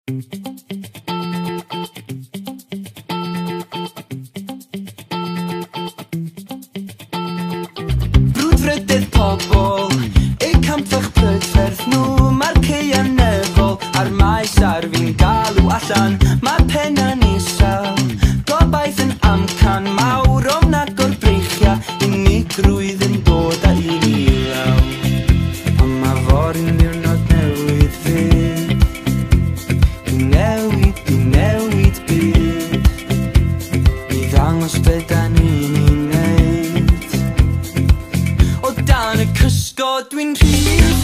Brwdfrydydd pobl, eu campfach prydferth nhw, mae'r caeau nefol a'r maes ar fi'n galw allan. Mae penna'n isel, gobaith yn amcan mawr o'n agor breichia, unigrwydd yn dod â i ni law. Ond mae fory'n ddiwrnod newydd fyd, i newid byd, i ddangos be da ni'n neud. O dan y cysgod dwi'n rhydd,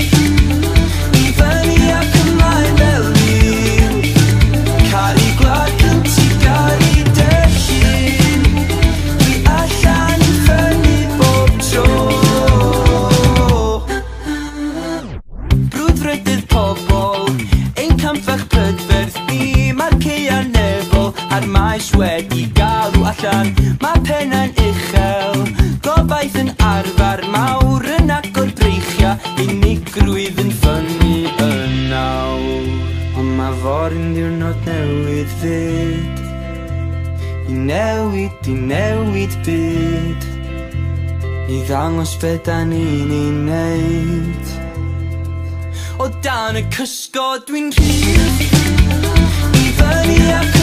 i fyny ac ymlaen fel liw, caru gwlad yn tigar i dechyn, dwi allan i fyny bob tro. Brwdfrydydd pobl, ein campfach prydferth ni, mae'r caeau nefol a'r maes wedi galw allan. Mae penna'n uchel, gobaith yn arfer mawr yn agor breichia, unigrwydd yn ffynnu yn nawr. Ond mae fory'n ddiwrnod newydd fyd, i newid byd, i ddangos be da ni'n ei neud. O dan y cysgod dwi'n rhydd, i fyny ac